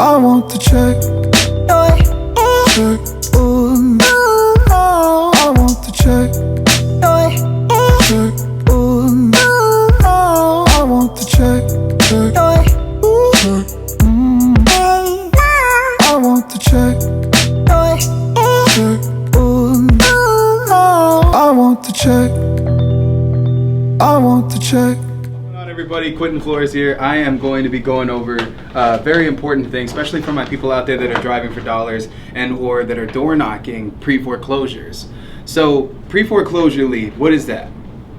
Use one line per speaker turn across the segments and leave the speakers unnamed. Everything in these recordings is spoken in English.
I want the check. Check. Ooh. I want the check. Check. Ooh. I want the check. Check. Check. I want the check. Check. Ooh. I want the check. I want the check.
Everybody, Quentin Flores here. I am going to be going over a very important thing, especially for my people out there that are driving for dollars and or that are door knocking pre-foreclosures. So pre-foreclosure lead, what is that?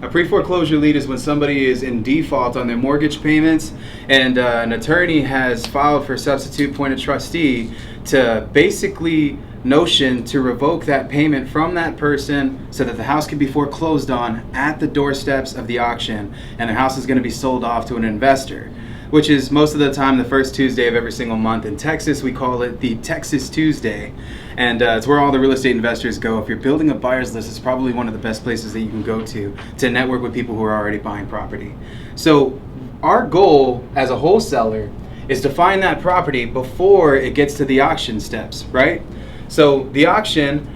A pre-foreclosure lead is when somebody is in default on their mortgage payments and an attorney has filed for substitute appointed trustee to basically notion to revoke that payment from that person so that the house can be foreclosed on at the doorsteps of the auction and the house is going to be sold off to an investor, which is most of the time the first Tuesday of every single month. In Texas, we call it the Texas Tuesday, and it's where all the real estate investors go. If you're building a buyer's list, it's probably one of the best places that you can go to network with people who are already buying property. So our goal as a wholesaler is to find that property before it gets to the auction steps, right? So the auction,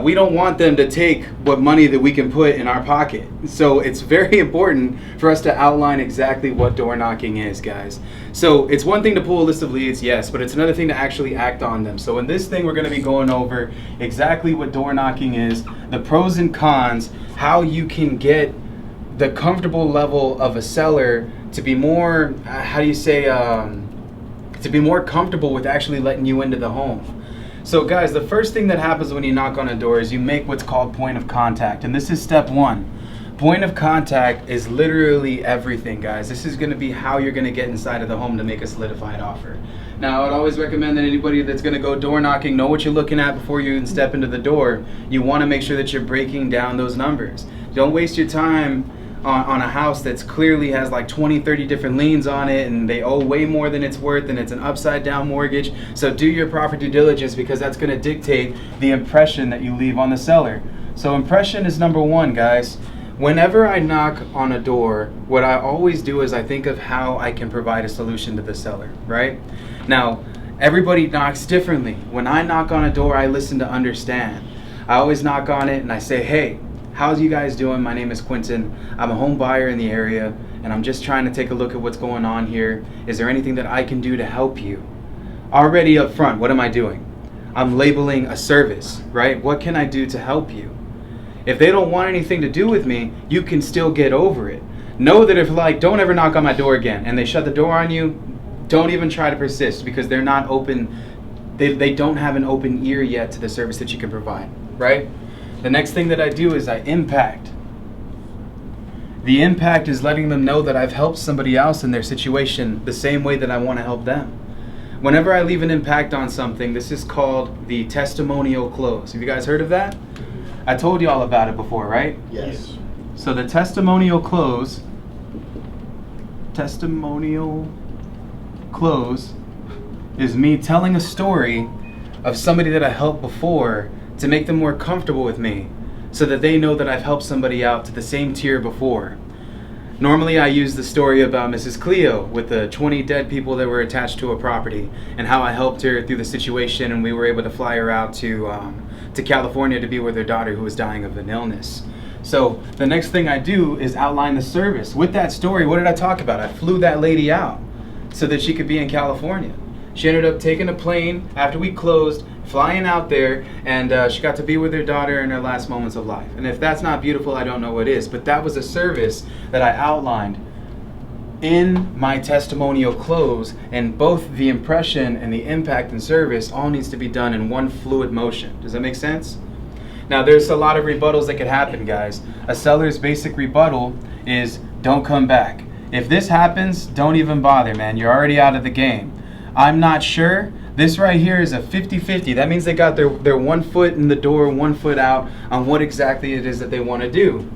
we don't want them to take what money that we can put in our pocket. So it's very important for us to outline exactly what door knocking is, guys. So it's one thing to pull a list of leads, yes, but it's another thing to actually act on them. So in this thing, we're going to be going over exactly what door knocking is, the pros and cons, how you can get the comfortable level of a seller to be more, to be more comfortable with actually letting you into the home. So guys, the first thing that happens when you knock on a door is you make what's called point of contact. And this is step one. Point of contact is literally everything, guys. This is going to be how you're going to get inside of the home to make a solidified offer. Now, I would always recommend that anybody that's going to go door knocking, know what you're looking at before you even step into the door. You want to make sure that you're breaking down those numbers. Don't waste your time on a house that's clearly has like 20, 30 different liens on it and they owe way more than it's worth and it's an upside down mortgage. So do your proper due diligence because that's going to dictate the impression that you leave on the seller. So impression is number one, guys. Whenever I knock on a door, what I always do is I think of how I can provide a solution to the seller, right? Now, everybody knocks differently. When I knock on a door, I listen to understand. I always knock on it and I say, hey, how's you guys doing? My name is Quentin. I'm a home buyer in the area and I'm just trying to take a look at what's going on here. Is there anything that I can do to help you? Already up front, what am I doing? I'm labeling a service, right? What can I do to help you? If they don't want anything to do with me, you can still get over it. Know that if don't ever knock on my door again and they shut the door on you, don't even try to persist because they're not open. They don't have an open ear yet to the service that you can provide, right? The next thing that I do is I impact. The impact is letting them know that I've helped somebody else in their situation the same way that I want to help them. Whenever I leave an impact on something, this is called the Testimonial Close. Have you guys heard of that? I told you all about it before, right?
Yes.
So the Testimonial Close is me telling a story of somebody that I helped before to make them more comfortable with me so that they know that I've helped somebody out to the same tier before. Normally I use the story about Mrs. Cleo with the 20 dead people that were attached to a property and how I helped her through the situation and we were able to fly her out to California to be with her daughter who was dying of an illness. So the next thing I do is outline the service. With that story, what did I talk about? I flew that lady out so that she could be in California. She ended up taking a plane after we closed, flying out there, and she got to be with her daughter in her last moments of life. And if that's not beautiful, I don't know what is. But that was a service that I outlined in my testimonial close, and both the impression and the impact and service all needs to be done in one fluid motion. Does that make sense? Now, there's a lot of rebuttals that could happen, guys. A seller's basic rebuttal is don't come back. If this happens, don't even bother, man. You're already out of the game. I'm not sure. This right here is a 50-50. That means they got their 1 foot in the door, 1 foot out on what exactly it is that they want to do.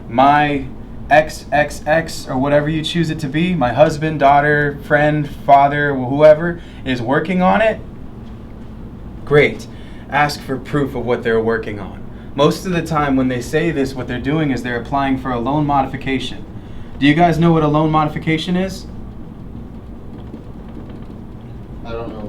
My XXX or whatever you choose it to be, my husband, daughter, friend, father, whoever is working on it, great. Ask for proof of what they're working on. Most of the time when they say this, what they're doing is they're applying for a loan modification. Do you guys know what a loan modification is?
I don't know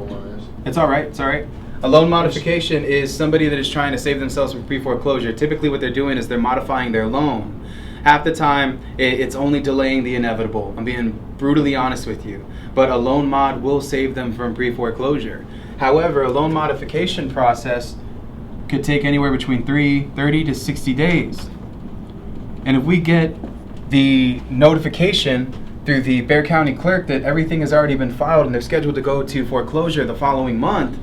It's all right. It's all right. A loan modification is somebody that is trying to save themselves from pre-foreclosure. Typically what they're doing is they're modifying their loan. Half the time, it's only delaying the inevitable. I'm being brutally honest with you. But a loan mod will save them from pre-foreclosure. However, a loan modification process could take anywhere between 30 to 60 days. And if we get the notification through the Bexar County clerk that everything has already been filed and they're scheduled to go to foreclosure the following month,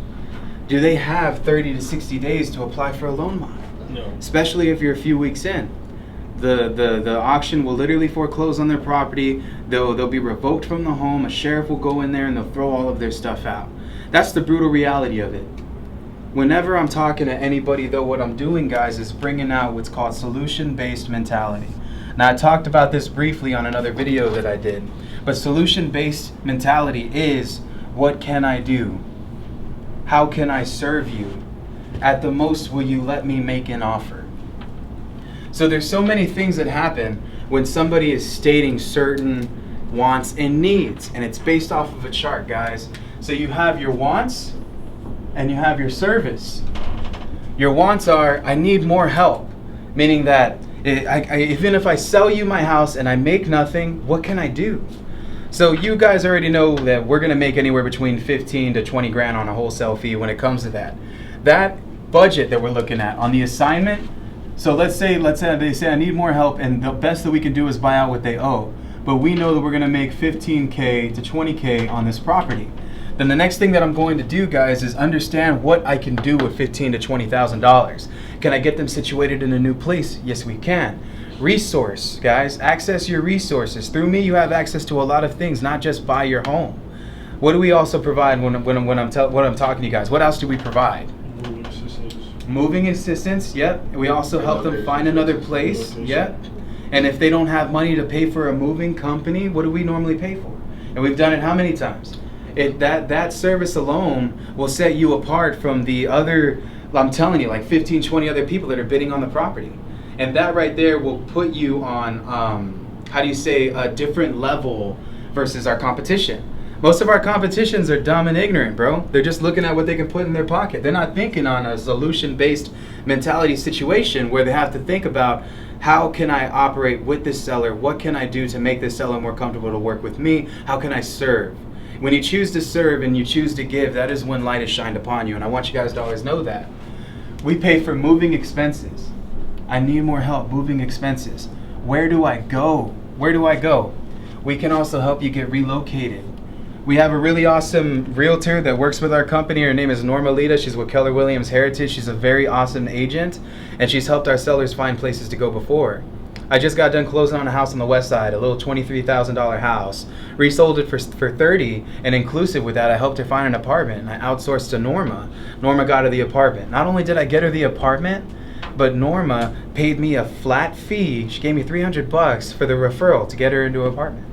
do they have 30 to 60 days to apply for a loan mod?
No.
Especially if you're a few weeks in. The auction will literally foreclose on their property. They'll be revoked from the home. A sheriff will go in there and they'll throw all of their stuff out. That's the brutal reality of it. Whenever I'm talking to anybody, though, what I'm doing, guys, is bringing out what's called solution-based mentality. Now, I talked about this briefly on another video that I did, but solution-based mentality is, what can I do? How can I serve you? At the most, will you let me make an offer? So there's so many things that happen when somebody is stating certain wants and needs, and it's based off of a chart, guys. So you have your wants and you have your service. Your wants are, I need more help, meaning that even if I sell you my house and I make nothing, what can I do? So you guys already know that we're gonna make anywhere between 15 to 20 grand on a wholesale fee when it comes to that. That budget that we're looking at on the assignment, so let's say they say I need more help and the best that we can do is buy out what they owe. But we know that we're gonna make 15K to 20K on this property. Then the next thing that I'm going to do, guys, is understand what I can do with $15,000 to $20,000. Can I get them situated in a new place? Yes, we can. Resource, guys, access your resources. Through me, you have access to a lot of things, not just buy your home. What do we also provide when I'm talking to you guys? What else do we provide?
Moving assistance.
Moving assistance, yep. We also help them find another place, yep. And if they don't have money to pay for a moving company, what do we normally pay for? And we've done it how many times? That service alone will set you apart from the other, I'm telling you, like 15, 20 other people that are bidding on the property. And that right there will put you on, a different level versus our competition. Most of our competitions are dumb and ignorant, bro. They're just looking at what they can put in their pocket. They're not thinking on a solution-based mentality situation where they have to think about, how can I operate with this seller? What can I do to make this seller more comfortable to work with me? How can I serve? When you choose to serve and you choose to give, that is when light is shined upon you. And I want you guys to always know that. We pay for moving expenses. I need more help moving expenses. Where do I go? Where do I go? We can also help you get relocated. We have a really awesome realtor that works with our company. Her name is Norma Lita. She's with Keller Williams Heritage. She's a very awesome agent, and she's helped our sellers find places to go before. I just got done closing on a house on the west side, a little $23,000 house. Resold it for $30,000, and inclusive with that, I helped her find an apartment, and I outsourced to Norma. Norma got her the apartment. Not only did I get her the apartment, but Norma paid me a flat fee. She gave me $300 for the referral to get her into an apartment.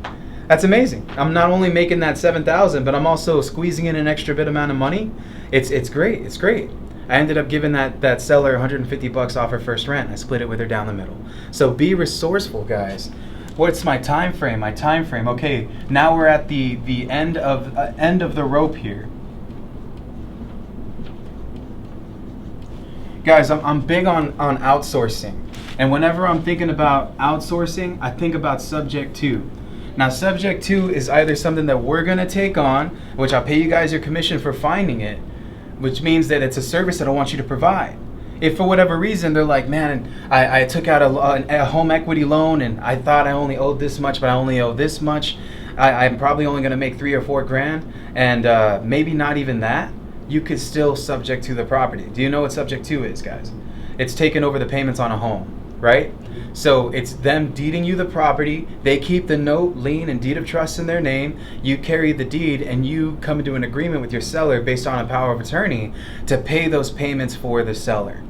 That's amazing. I'm not only making that $7,000, but I'm also squeezing in an extra bit amount of money. It's great. It's great. I ended up giving that seller $150 off her first rent. I split it with her down the middle. So be resourceful, guys. What's my time frame? My time frame. Okay, now we're at the end of the rope here. Guys, I'm big on outsourcing. And whenever I'm thinking about outsourcing, I think about subject to. Now, subject to is either something that we're going to take on, which I'll pay you guys your commission for finding it, which means that it's a service that I want you to provide. If for whatever reason they're like, man, I took out a home equity loan and I thought I only owed this much, but I only owe this much, I'm probably only going to make $3,000 or $4,000, and maybe not even that, you could still subject to the property. Do you know what subject to is, guys? It's taking over the payments on a home, right? So it's them deeding you the property. They keep the note, lien, and deed of trust in their name. You carry the deed, and you come into an agreement with your seller based on a power of attorney to pay those payments for the seller.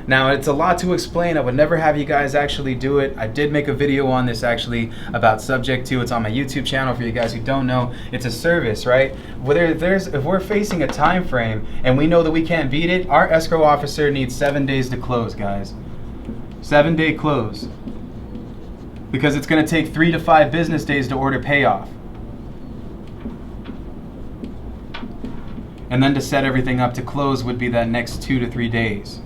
Now, it's a lot to explain. I would never have you guys actually do it. I did make a video on this actually about subject to. It's on my YouTube channel for you guys who don't know. It's a service, right? If we're facing a time frame and we know that we can't beat it, our escrow officer needs 7 days to close, guys. 7-day close. Because it's going to take 3 to 5 business days to order payoff. And then to set everything up to close would be that next 2 to 3 days.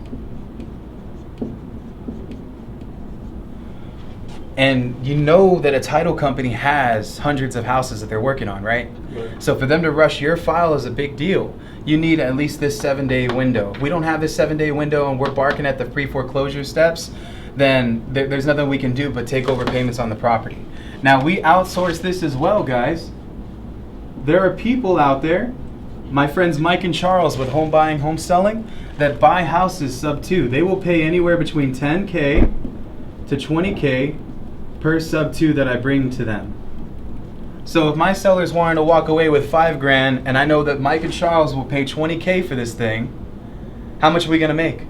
And you know that a title company has hundreds of houses that they're working on, right? So for them to rush your file is a big deal. You need at least this 7-day window. If we don't have this 7-day window and we're barking at the pre-foreclosure steps, then there's nothing we can do but take over payments on the property. Now, we outsource this as well, guys. There are people out there, my friends Mike and Charles with Home Buying, Home Selling, that buy houses sub 2. They will pay anywhere between $10K to $20K per sub 2 that I bring to them. So if my seller's wanting to walk away with $5,000 and I know that Mike and Charles will pay $20K for this thing, how much are we gonna make?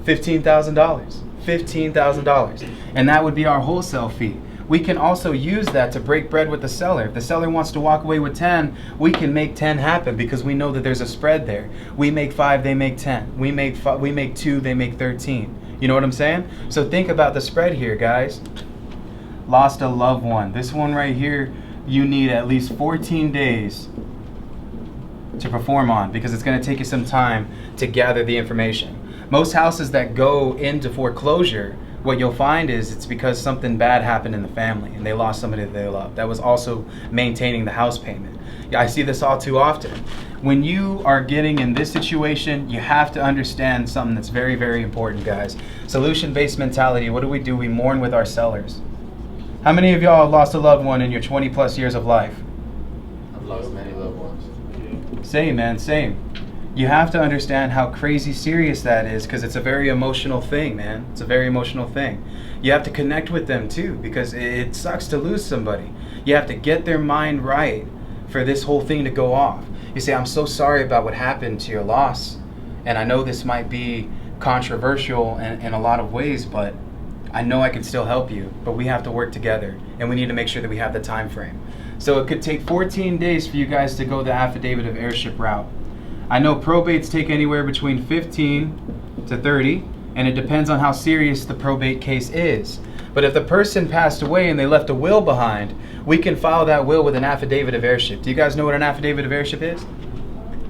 $15,000. $15,000. And that would be our wholesale fee. We can also use that to break bread with the seller. If the seller wants to walk away with 10, we can make 10 happen because we know that there's a spread there. We make 5, they make 10. We make 2, they make 13. You know what I'm saying? So think about the spread here, guys. Lost a loved one. This one right here, you need at least 14 days to perform on because it's going to take you some time to gather the information. Most houses that go into foreclosure, what you'll find is it's because something bad happened in the family and they lost somebody that they love. That was also maintaining the house payment. Yeah, I see this all too often. When you are getting in this situation, you have to understand something that's very, very important, guys. Solution-based mentality. What do? We mourn with our sellers. How many of y'all have lost a loved one in your 20 plus years of life?
I've lost many loved ones.
Same, man, same. You have to understand how crazy serious that is because it's a very emotional thing, man. It's a very emotional thing. You have to connect with them too because it sucks to lose somebody. You have to get their mind right for this whole thing to go off. You say, I'm so sorry about what happened to your loss. And I know this might be controversial in a lot of ways, but I know I can still help you, but we have to work together and we need to make sure that we have the time frame. So it could take 14 days for you guys to go the affidavit of heirship route. I know probates take anywhere between 15 to 30, and it depends on how serious the probate case is. But if the person passed away and they left a will behind, we can file that will with an affidavit of heirship. Do you guys know what an affidavit of heirship is?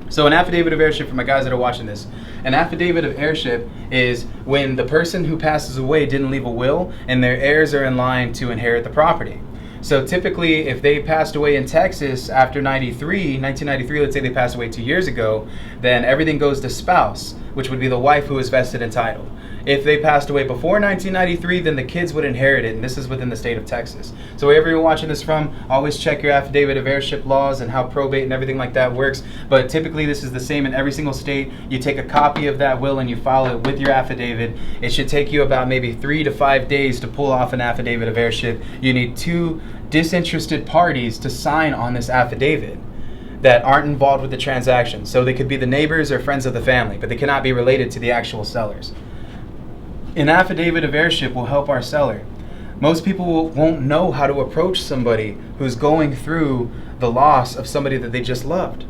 So an affidavit of heirship, for my guys that are watching this, an affidavit of heirship is when the person who passes away didn't leave a will and their heirs are in line to inherit the property. So typically, if they passed away in Texas after 1993, let's say they passed away 2 years ago, then everything goes to spouse, which would be the wife who is vested in title. If they passed away before 1993, then the kids would inherit it, and this is within the state of Texas. So wherever you're watching this from, always check your affidavit of heirship laws and how probate and everything like that works. But typically this is the same in every single state. You take a copy of that will and you file it with your affidavit. It should take you about maybe 3 to 5 days to pull off an affidavit of heirship. You need 2 disinterested parties to sign on this affidavit that aren't involved with the transaction. So they could be the neighbors or friends of the family, but they cannot be related to the actual sellers. An affidavit of heirship will help our seller. Most people won't know how to approach somebody who's going through the loss of somebody that they just loved.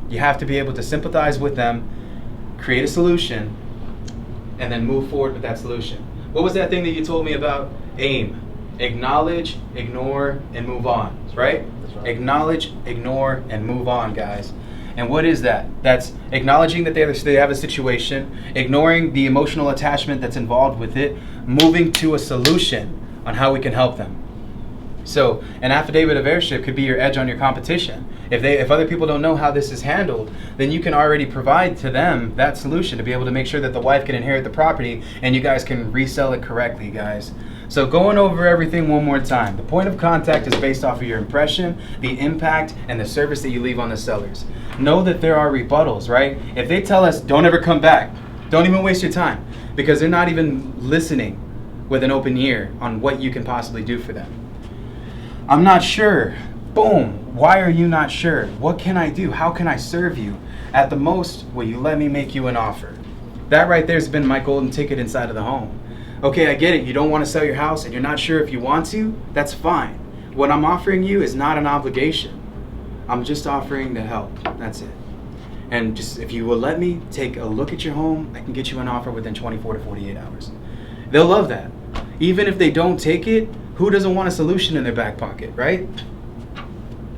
You have to be able to sympathize with them, create a solution, and then move forward with that solution. What was that thing that you told me about? AIM. Acknowledge, ignore, and move on, right?
That's right.
Acknowledge, ignore, and move on, guys. And what is that? That's acknowledging that they have a situation, ignoring the emotional attachment that's involved with it, moving to a solution on how we can help them. So an affidavit of heirship could be your edge on your competition. If other people don't know how this is handled, then you can already provide to them that solution to be able to make sure that the wife can inherit the property and you guys can resell it correctly, guys. So going over everything one more time. The point of contact is based off of your impression, the impact, and the service that you leave on the sellers. Know that there are rebuttals, right? If they tell us, don't ever come back, don't even waste your time, because they're not even listening with an open ear on what you can possibly do for them. I'm not sure. Boom. Why are you not sure? What can I do? How can I serve you? At the most, will you let me make you an offer? That right there has been my golden ticket inside of the home. Okay, I get it. You don't want to sell your house and you're not sure if you want to. That's fine. What I'm offering you is not an obligation. I'm just offering to help. That's it. And just if you will let me take a look at your home, I can get you an offer within 24 to 48 hours. They'll love that. Even if they don't take it, who doesn't want a solution in their back pocket, right?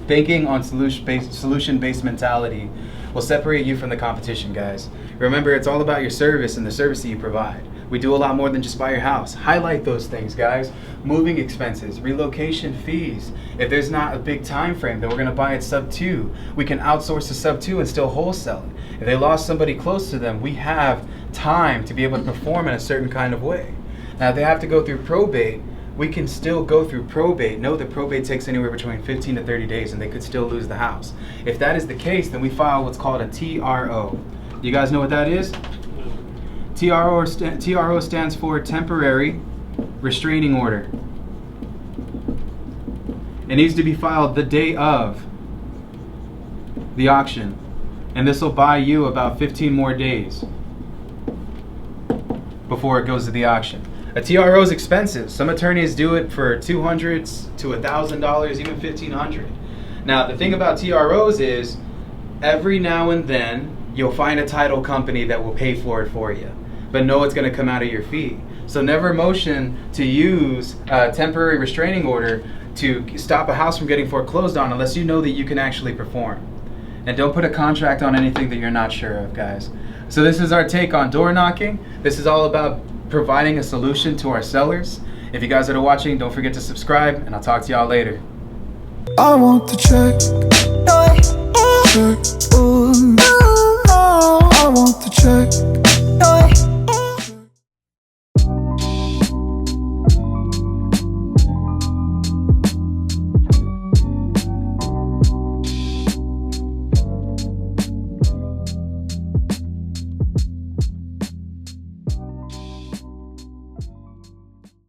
Banking on solution-based mentality will separate you from the competition, guys. Remember, it's all about your service and the service that you provide. We do a lot more than just buy your house. Highlight those things, guys. Moving expenses, relocation fees. If there's not a big time frame, then we're gonna buy it sub 2. We can outsource to sub 2 and still wholesale it. If they lost somebody close to them, we have time to be able to perform in a certain kind of way. Now, if they have to go through probate, we can still go through probate. Know that probate takes anywhere between 15 to 30 days and they could still lose the house. If that is the case, then we file what's called a TRO. You guys know what that is? TRO stands for Temporary Restraining Order. It needs to be filed the day of the auction. And this will buy you about 15 more days before it goes to the auction. A TRO is expensive. Some attorneys do it for $200 to $1,000, even $1,500. Now, the thing about TROs is every now and then you'll find a title company that will pay for it for you, but know it's going to come out of your fee. So never motion to use a temporary restraining order to stop a house from getting foreclosed on unless you know that you can actually perform. And don't put a contract on anything that you're not sure of, guys. So this is our take on door knocking. This is all about providing a solution to our sellers. If you guys are watching, don't forget to subscribe, and I'll talk to y'all later.
I want to check. Check. Ooh. I want to check.